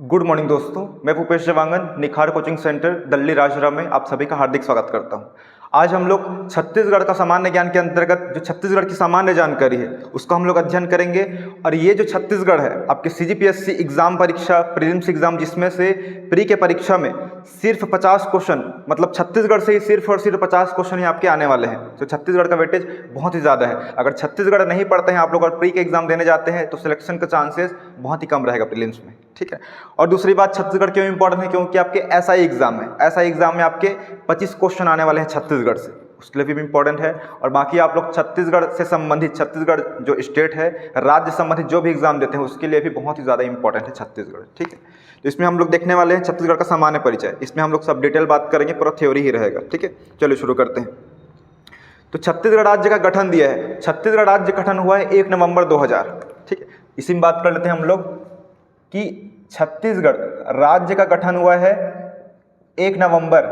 Good morning दोस्तों, मैं भूपेश जवांगन निखार कोचिंग सेंटर दिल्ली राजरा में आप सभी का हार्दिक स्वागत करता हूं। आज हम लोग छत्तीसगढ़ का सामान्य ज्ञान के अंतर्गत जो छत्तीसगढ़ की सामान्य जानकारी है उसको हम लोग अध्ययन करेंगे। और ये जो छत्तीसगढ़ है आपके सीजीपीएससी एग्जाम परीक्षा प्रीलिम्स एग्जाम, जिसमें से प्री के परीक्षा में सिर्फ 50 क्वेश्चन, मतलब छत्तीसगढ़ से ही सिर्फ और सिर्फ 50 क्वेश्चन ही आपके आने वाले हैं। तो छत्तीसगढ़ का वेटेज बहुत ही ज़्यादा है। अगर छत्तीसगढ़ नहीं पढ़ते हैं आप लोग और प्री के एग्जाम देने जाते हैं तो सिलेक्शन का चांसेस बहुत ही कम रहेगा प्रीलिम्स में, ठीक है। और दूसरी बात, छत्तीसगढ़ क्यों इंपॉर्टेंट है? क्योंकि आपके एसआई एग्जाम है, एसआई एग्जाम में आपके 25 क्वेश्चन आने वाले हैं छत्तीसगढ़ से, उसके लिए भी इंपॉर्टेंट है। और बाकी आप लोग छत्तीसगढ़ से संबंधित, छत्तीसगढ़ जो स्टेट है, राज्य संबंधित जो भी एग्जाम देते हैं उसके लिए भी बहुत ही ज़्यादा इंपॉर्टेंट है छत्तीसगढ़, ठीक है। तो इसमें हम लोग देखने वाले हैं छत्तीसगढ़ का सामान्य परिचय। इसमें हम लोग सब डिटेल बात करेंगे, पूरा थ्योरी ही रहेगा, ठीक है। चलिए शुरू करते हैं। तो छत्तीसगढ़ राज्य का गठन दिया है। छत्तीसगढ़ राज्य गठन हुआ है 1 नवंबर 2000, ठीक है। इसी में बात कर लेते हैं हम लोग कि छत्तीसगढ़ राज्य का गठन हुआ है 1 नवंबर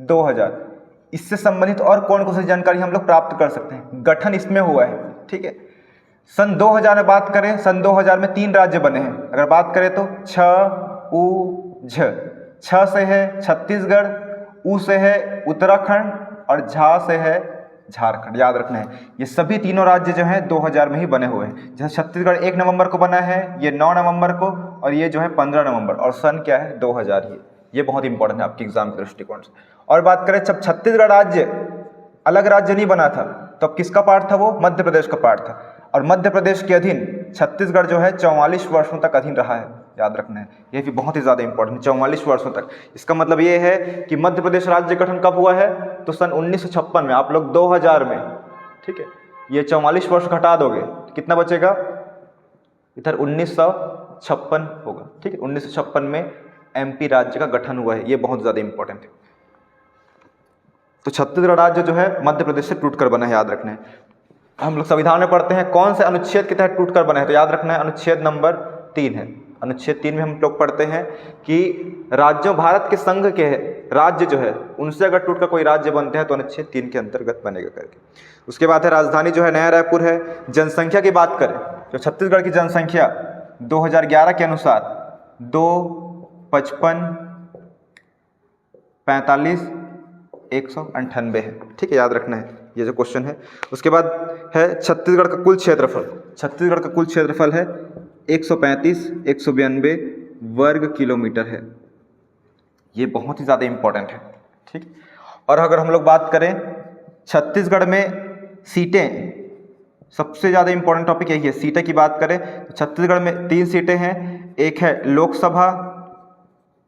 2000। इससे संबंधित और कौन कौन सी जानकारी हम लोग प्राप्त कर सकते हैं? गठन इसमें हुआ है, ठीक है। सन 2000 में बात करें, सन 2000 में 3 राज्य बने हैं। अगर बात करें तो छ, उ, झ। छ से है छत्तीसगढ़, उ से है उत्तराखंड और झा से है झारखंड। याद रखना है ये सभी तीनों राज्य जो हैं 2000 में ही बने हुए हैं। जैसे छत्तीसगढ़ 1 नवंबर को बना है, ये 9 नवंबर को, और ये जो है 15 नवंबर, और सन क्या है 2000 ही। ये बहुत इंपॉर्टेंट है आपके एग्जाम के दृष्टिकोण से। और बात करें, जब छत्तीसगढ़ राज्य अलग राज्य नहीं बना था तो अब किसका पार्ट था? वो मध्य प्रदेश का पार्ट था। और मध्य प्रदेश के अधीन छत्तीसगढ़ जो है 44 वर्षों तक अधीन रहा है। याद रखना है, ये भी बहुत ही ज़्यादा इंपॉर्टेंट, 44 वर्षों तक। इसका मतलब ये है कि मध्य प्रदेश राज्य गठन कब हुआ है? तो सन 1956 में। आप लोग 2000 में, ठीक है, ये 44 वर्ष घटा दोगे कितना बचेगा? इधर 1956 होगा, ठीक है। 1956 में एमपी राज्य का गठन हुआ है। ये बहुत ज़्यादा इंपॉर्टेंट है। तो छत्तीसगढ़ राज्य जो है मध्य प्रदेश से टूटकर बना है, याद रखना है। हम लोग संविधान में पढ़ते हैं कौन से अनुच्छेद के तहत टूटकर बना है, तो याद रखना है अनुच्छेद नंबर 3 है। अनुच्छेद 3 में हम लोग पढ़ते हैं कि राज्यों, भारत के संघ के राज्य जो है उनसे अगर टूटकर कोई राज्य बनते हैं तो अनुच्छेद 3 के अंतर्गत बनेगा करके। उसके बाद है राजधानी जो है नया रायपुर है। जनसंख्या की बात करें तो छत्तीसगढ़ की जनसंख्या 2011 के अनुसार 255 45 198 है, ठीक है। याद रखना है ये जो क्वेश्चन है। उसके बाद है छत्तीसगढ़ का कुल क्षेत्रफल। छत्तीसगढ़ का कुल क्षेत्रफल है 192 वर्ग किलोमीटर है। ये बहुत ही ज़्यादा इंपॉर्टेंट है, ठीक। और अगर हम लोग बात करें छत्तीसगढ़ में सीटें, सबसे ज़्यादा इंपॉर्टेंट टॉपिक यही है। सीटें की बात करें तो छत्तीसगढ़ में 3 सीटें हैं। एक है लोकसभा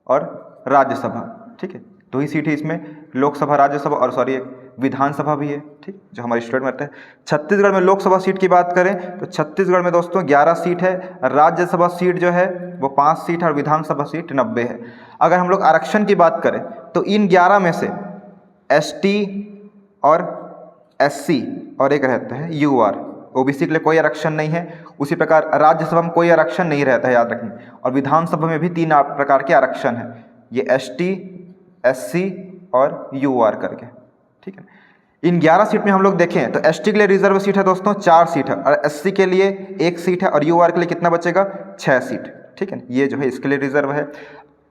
और राज्यसभा, ठीक है। 2 ही सीट है इसमें, लोकसभा राज्यसभा, और सॉरी विधानसभा भी है, ठीक, जो हमारे स्टेट में रहता है। छत्तीसगढ़ में लोकसभा सीट की बात करें तो छत्तीसगढ़ में दोस्तों 11 सीट है। राज्यसभा सीट जो है वो 5 सीट है और विधानसभा सीट 90 है। अगर हम लोग आरक्षण की बात करें तो इन 11 में से एसटी और एससी और एक रहता है यूआर, ओबीसी के लिए कोई आरक्षण नहीं है। उसी प्रकार राज्यसभा में कोई आरक्षण नहीं रहता है, याद रखें। और विधानसभा में भी 3 प्रकार के आरक्षण हैं, ये एसटी, एससी और यूआर करके, ठीक है। इन 11 सीट में हम लोग देखें तो एसटी के लिए रिजर्व सीट है दोस्तों 4 सीट है, और एससी के लिए 1 सीट है, और यूआर के लिए कितना बचेगा? 6 सीट, ठीक है। ये जो है इसके लिए रिजर्व है।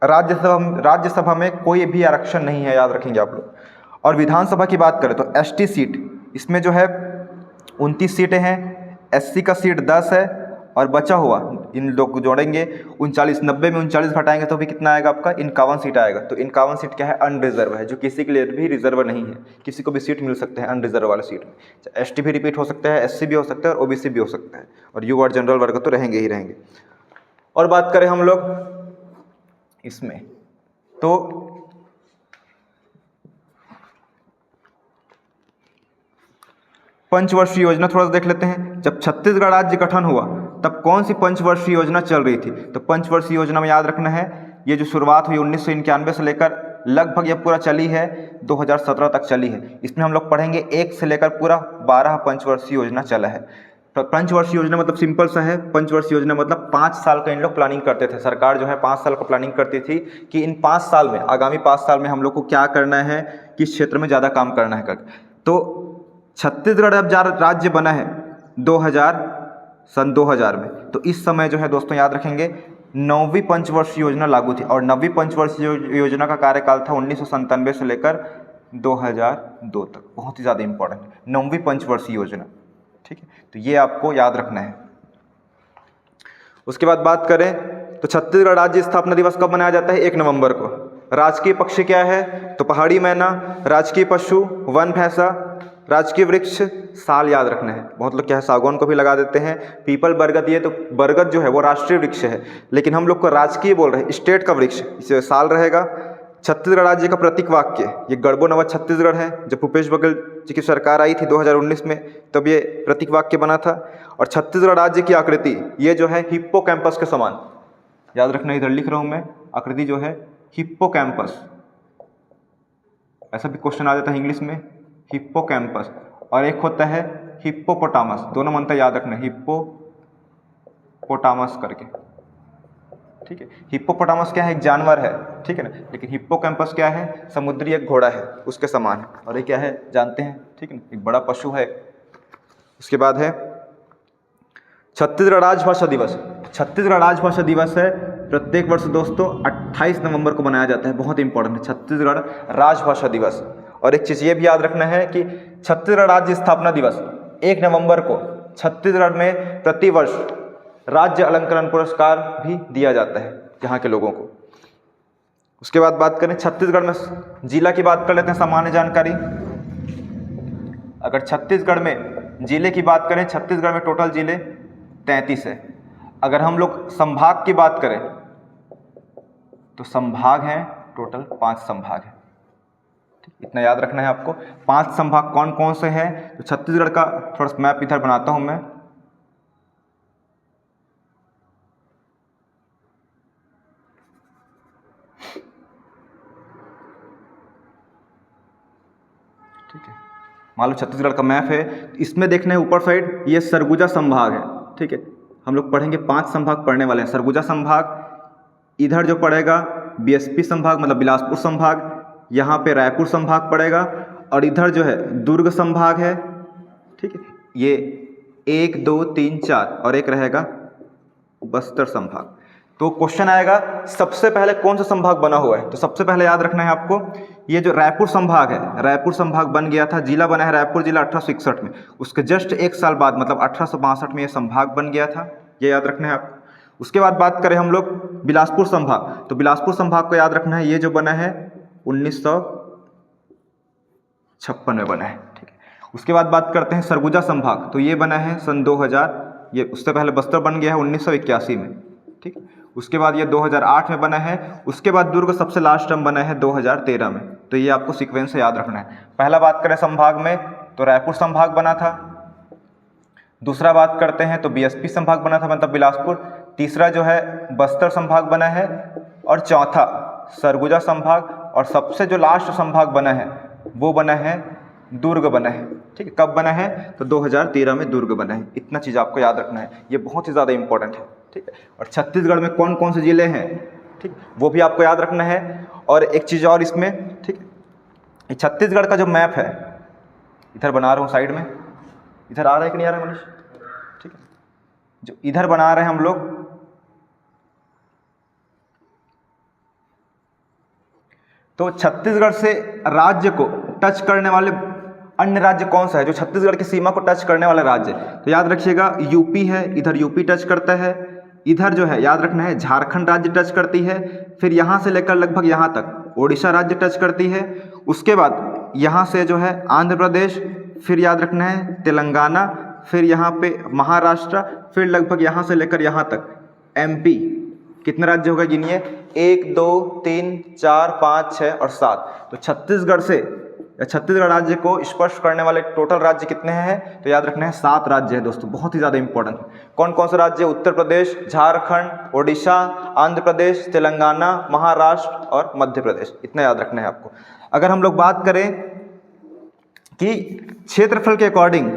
राज्यसभा में कोई भी आरक्षण नहीं है, याद रखेंगे आप लोग। और विधानसभा की बात करें तो एसटी सीट, इसमें जो है 29 सीटें हैं, एससी का सीट 10 है, और बचा हुआ इन लोग को जोड़ेंगे 39, 90 में 39 घटाएंगे तो भी कितना आएगा आपका? 51 सीट आएगा। तो 51 सीट क्या है? अनरिजर्व है, जो किसी के लिए भी रिजर्व नहीं है। किसी को भी सीट मिल सकते हैं अनरिजर्व वाले सीट में। एसटी भी रिपीट हो सकता है, एससी भी हो सकता है, और ओबीसी भी हो सकता है, और यू और जनरल वर्ग तो रहेंगे ही रहेंगे। और बात करें हम लोग इसमें तो पंचवर्षीय योजना थोड़ा सा देख लेते हैं। जब छत्तीसगढ़ राज्य गठन हुआ तब कौन सी पंचवर्षीय योजना चल रही थी? तो पंचवर्षीय योजना में याद रखना है ये जो शुरुआत हुई 1991 से लेकर लगभग ये पूरा चली है 2017 तक चली है। इसमें हम लोग पढ़ेंगे 1 से लेकर पूरा 12 पंचवर्षीय योजना चला है। तो पंचवर्षीय योजना मतलब सिंपल सा है, पंचवर्षीय योजना मतलब 5 साल का इन लोग प्लानिंग करते थे। सरकार जो है 5 साल का प्लानिंग करती थी कि इन 5 साल में, आगामी 5 साल में हम लोग को क्या करना है, किस क्षेत्र में ज़्यादा काम करना है करके। तो छत्तीसगढ़ अब राज्य बना है सन 2000 में। तो इस समय जो है दोस्तों याद रखेंगे 9वीं पंचवर्षीय योजना लागू थी और 9वीं पंचवर्षीय योजना का कार्यकाल था 1997 से लेकर 2002 तक। बहुत ही ज़्यादा इंपॉर्टेंट, 9वीं पंचवर्षीय योजना, ठीक है। तो ये आपको याद रखना है। उसके बाद बात करें तो छत्तीसगढ़ राज्य स्थापना दिवस कब मनाया जाता है? 1 नवंबर को। राजकीय पक्षी क्या है? तो पहाड़ी मैना। राजकीय पशु वन भैंसा। राजकीय वृक्ष साल याद रखना है। बहुत लोग क्या है सागौन को भी लगा देते हैं, पीपल बरगद, ये तो बरगद जो है वो राष्ट्रीय वृक्ष है, लेकिन हम लोग को राजकीय बोल रहे हैं, स्टेट का वृक्ष, इसे साल रहेगा। छत्तीसगढ़ राज्य का प्रतीक वाक्य, ये गढ़बो नवा छत्तीसगढ़ है। जब भूपेश बघेल जी की सरकार आई थी 2019 में, तब ये प्रतीक वाक्य बना था। और छत्तीसगढ़ राज्य की आकृति ये जो है हिप्पोकैम्पस के समान, याद रखना, इधर लिख रहा हूँ मैं, आकृति जो है हिप्पोकैम्पस, ऐसा भी क्वेश्चन आ जाता है इंग्लिश में, हिप्पोकैम्पस। और एक होता है हिप्पोपोटामस, दोनों मनता याद रखना, हिप्पोपोटामस करके, ठीक है। हिप्पोपोटामस क्या है? एक जानवर है, ठीक है ना, लेकिन हिप्पोकैम्पस क्या है? समुद्री एक घोड़ा है, उसके समान है। और ये क्या है जानते हैं, ठीक है ना, एक बड़ा पशु है। उसके बाद है छत्तीसगढ़ राजभाषा दिवस। छत्तीसगढ़ राजभाषा दिवस है प्रत्येक वर्ष दोस्तों 28 नवंबर को मनाया जाता है। बहुत इंपॉर्टेंट है छत्तीसगढ़ राजभाषा दिवस। और एक चीज़ ये भी याद रखना है कि छत्तीसगढ़ राज्य स्थापना दिवस 1 नवंबर को छत्तीसगढ़ में प्रतिवर्ष राज्य अलंकरण पुरस्कार भी दिया जाता है यहाँ के लोगों को। उसके बाद बात करें छत्तीसगढ़ में जिला की बात कर लेते हैं, सामान्य जानकारी। अगर छत्तीसगढ़ में जिले की बात करें, छत्तीसगढ़ में टोटल जिले 33 है। अगर हम लोग संभाग की बात करें तो संभाग हैं टोटल 5 संभाग हैं, इतना याद रखना है आपको। 5 संभाग कौन कौन से हैं? तो छत्तीसगढ़ का थोड़ा सा मैप इधर बनाता हूं मैं। ठीक है, मान लो छत्तीसगढ़ का मैप है, इसमें देखना है ऊपर साइड ये सरगुजा संभाग है, ठीक है। हम लोग पढ़ेंगे 5 संभाग पढ़ने वाले हैं। सरगुजा संभाग, इधर जो पड़ेगा बीएसपी संभाग मतलब बिलासपुर संभाग, यहाँ पे रायपुर संभाग पड़ेगा, और इधर जो है दुर्ग संभाग है, ठीक है। ये 1 2 3 4 और एक रहेगा बस्तर संभाग। तो क्वेश्चन आएगा सबसे पहले कौन सा संभाग बना हुआ है? तो सबसे पहले याद रखना है आपको, ये जो रायपुर संभाग है, रायपुर संभाग बन गया था, जिला बना है रायपुर जिला 1861 में। उसके जस्ट 1 साल बाद मतलब 1862 में ये संभाग बन गया था, ये याद रखना है आपको। उसके बाद बात करें हम लोग बिलासपुर संभाग, तो बिलासपुर संभाग को याद रखना है, ये जो बना है 1956 में बना है, ठीक है। उसके बाद बात करते हैं सरगुजा संभाग, तो ये बना है सन 2000, ये उससे पहले बस्तर बन गया है 1981 में, ठीक है। उसके बाद ये 2008 में बना है। उसके बाद दुर्ग सबसे लास्ट टर्म बना है 2013 में। तो ये आपको सीक्वेंस से याद रखना है। पहला बात करें संभाग में तो रायपुर संभाग बना था, दूसरा बात करते हैं तो बीएसपी संभाग बना था मतलब बिलासपुर, तीसरा जो है बस्तर संभाग बना है, और चौथा सरगुजा संभाग, और सबसे जो लास्ट संभाग बना है वो बना है दुर्ग बना है, ठीक है। कब बना है? तो 2013 में दुर्ग बना है। इतना चीज़ आपको याद रखना है, ये बहुत ही ज़्यादा इंपॉर्टेंट है, ठीक है। और छत्तीसगढ़ में कौन कौन से ज़िले हैं, ठीक, वो भी आपको याद रखना है। और एक चीज़ और इसमें, ठीक है, छत्तीसगढ़ का जो मैप है इधर बना रहा हूँ साइड में, इधर आ रहा है कि नहीं आ रहा है मनीष? ठीक है, जो इधर बना रहे हैं हम लोग, तो छत्तीसगढ़ से राज्य को टच करने वाले अन्य राज्य कौन सा है जो छत्तीसगढ़ की सीमा को टच करने वाला राज्य? तो याद रखिएगा यूपी है, इधर यूपी टच करता है, इधर जो है याद रखना है झारखंड राज्य टच करती है, फिर यहाँ से लेकर लगभग यहाँ तक ओडिशा राज्य टच करती है। उसके बाद यहाँ से जो है आंध्र प्रदेश, फिर याद रखना है तेलंगाना, फिर यहाँ पे महाराष्ट्र, फिर लगभग यहाँ से लेकर यहाँ तक एमपी। कितने राज्य होगा गिनिए? 1 2 3 4 5 6 और 7। तो छत्तीसगढ़ से छत्तीसगढ़ राज्य को स्पर्श करने वाले टोटल राज्य कितने हैं? तो याद रखना है 7 राज्य है दोस्तों, बहुत ही ज़्यादा इंपॉर्टेंट है। कौन कौन से राज्य? उत्तर प्रदेश, झारखंड, ओडिशा, आंध्र प्रदेश, तेलंगाना, महाराष्ट्र और मध्य प्रदेश। इतना याद रखना है आपको। अगर हम लोग बात करें कि क्षेत्रफल के अकॉर्डिंग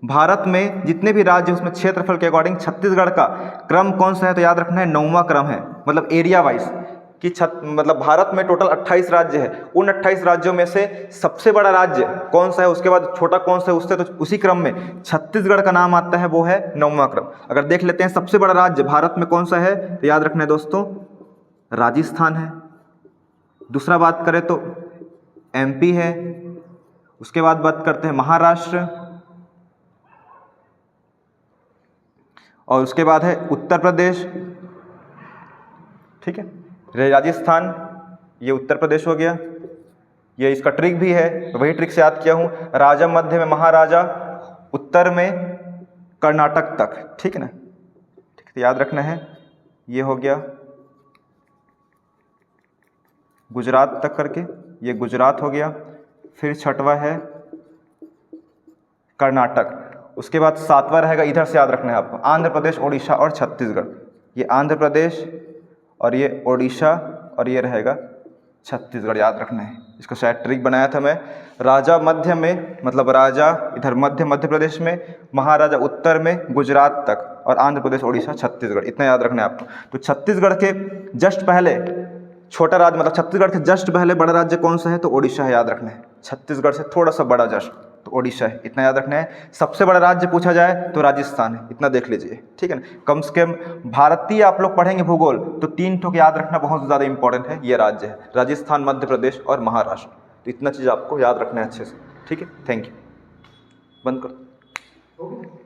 भारत में जितने भी राज्य उसमें क्षेत्रफल के अकॉर्डिंग छत्तीसगढ़ का क्रम कौन सा है? तो याद रखना है 9वां क्रम है, मतलब एरिया वाइज। कि मतलब भारत में टोटल 28 राज्य है, उन 28 राज्यों में से सबसे बड़ा राज्य कौन सा है, उसके बाद छोटा कौन सा है उससे, तो उसी क्रम में छत्तीसगढ़ का नाम आता है, वो है 9वां क्रम। अगर देख लेते हैं सबसे बड़ा राज्य भारत में कौन सा है, तो याद रखना है दोस्तों राजस्थान है। दूसरा बात करें तो एमपी है। उसके बाद बात करते हैं महाराष्ट्र, और उसके बाद है उत्तर प्रदेश। ठीक है, राजस्थान ये उत्तर प्रदेश हो गया। ये इसका ट्रिक भी है, वही ट्रिक से याद किया हूँ, राजा मध्य में महाराजा, उत्तर में कर्नाटक तक। ठीक है ना, ठीक है, तो याद रखना है। ये हो गया गुजरात तक करके, ये गुजरात हो गया। फिर छठवां है कर्नाटक। उसके बाद 7वां रहेगा, इधर से याद रखना है आपको, आंध्र प्रदेश, ओडिशा और छत्तीसगढ़। ये आंध्र प्रदेश और ये ओडिशा और ये रहेगा छत्तीसगढ़, याद रखना है। इसका शायद ट्रिक बनाया था मैं। राजा मध्य में, मतलब राजा इधर मध्य प्रदेश में, महाराजा उत्तर में, गुजरात तक, और आंध्र प्रदेश, ओडिशा, छत्तीसगढ़, इतना याद रखना है आपको। तो छत्तीसगढ़ के जस्ट पहले छोटा राज्य, मतलब छत्तीसगढ़ के जस्ट पहले बड़ा राज्य कौन सा है, तो ओडिशा है, याद रखना है। छत्तीसगढ़ से थोड़ा सा बड़ा जस्ट तो ओडिशा है, इतना याद रखना है। सबसे बड़ा राज्य पूछा जाए तो राजस्थान है, इतना देख लीजिए। ठीक है ना, कम से कम भारतीय आप लोग पढ़ेंगे भूगोल तो 3 ठोक याद रखना बहुत ज़्यादा इंपॉर्टेंट है। ये राज्य है राजस्थान, मध्य प्रदेश और महाराष्ट्र। तो इतना चीज़ आपको याद रखना है अच्छे से। ठीक है, थैंक यू। बंद कर।